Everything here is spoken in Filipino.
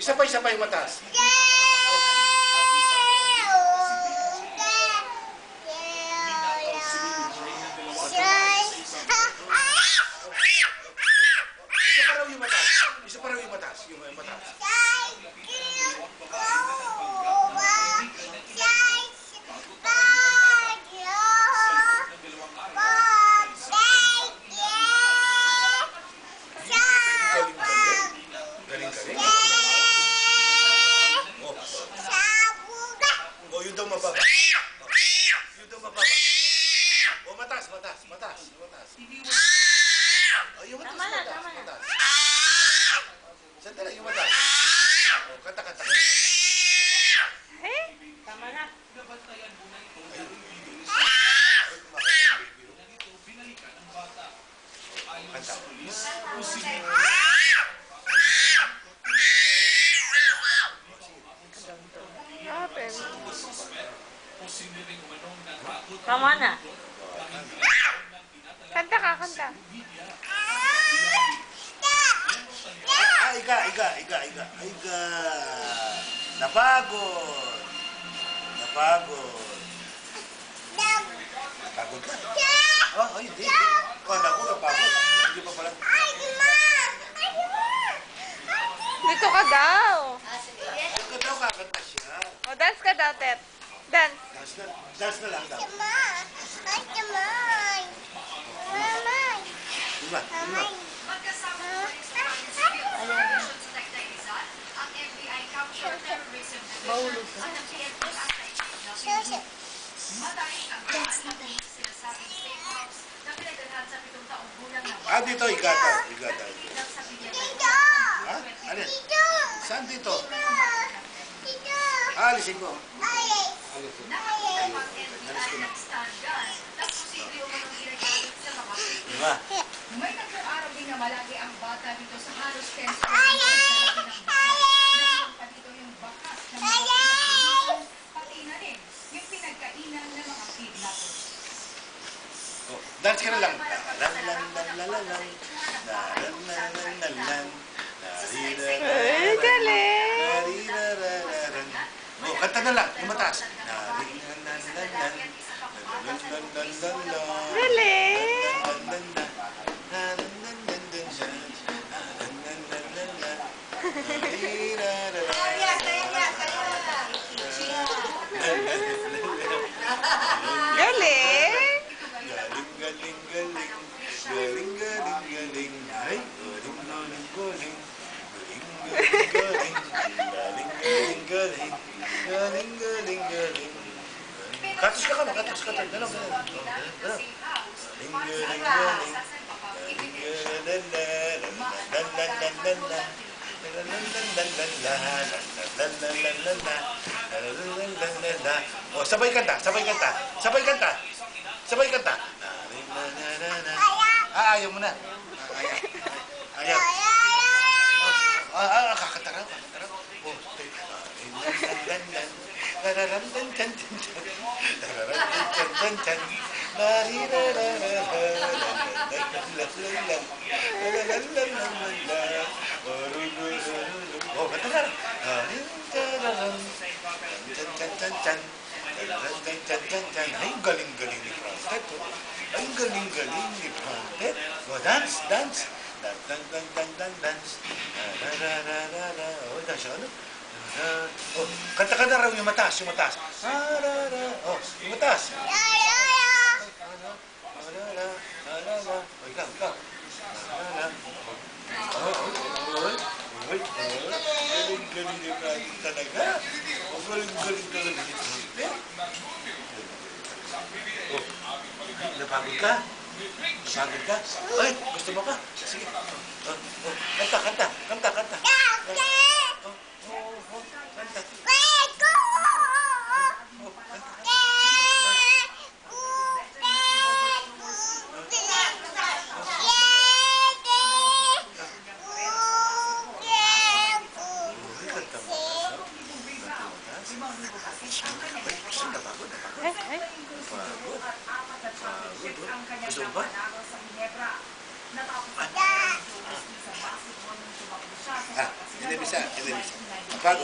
Isa pa yung mataas. Isa pa raw yung mataas. Yung mataas. Oh, yun daw mababa. Yun daw mababa. Oh, mataas. Oh, yung mataas. Sandali, yung mataas. Oh, kanta. Tama na. Tama na. Kanta ka. Iga. Napagod. Napagod ka? Oh, hindi. Kala ko napagod. Hindi pa pala. Dito ka daw. Dito ka daw, kakanta siya. O, dance ka daw, Tet. Dance. Dance na lang daw. Diba? Mahulog ka. Dito, igata. Ha? Alin? Saan dito? Alisin ko. Diba? May nagpo-araw din na malagi ang bata dito sa halos 10 dito yung bakas ng mga pati na rin yung pinagkainan ng mga kidnappers. Oh, dance ka na lang. Ay, galing. Oh, kanta na lang. Yung mataas. Galing. Galing. Katos ka. Dalaw. Oh, sabay kanta. Ayaw mo na. Ayaw. Kakanta raw. Oh, oh, kanta na. Ay, galing ni Frantet. Oh, dance. Dance. Oh, dance ano? Oh, kanta ka na raw yung mataas. Oh, yung mataas. Oh, ikaw. Galing ni Frantet talaga. Oh, galing. Oh, napagod ka? Ay, gusto mo ka? Sige. Kanta. Kanta. Gusto mo ba? Inibisa.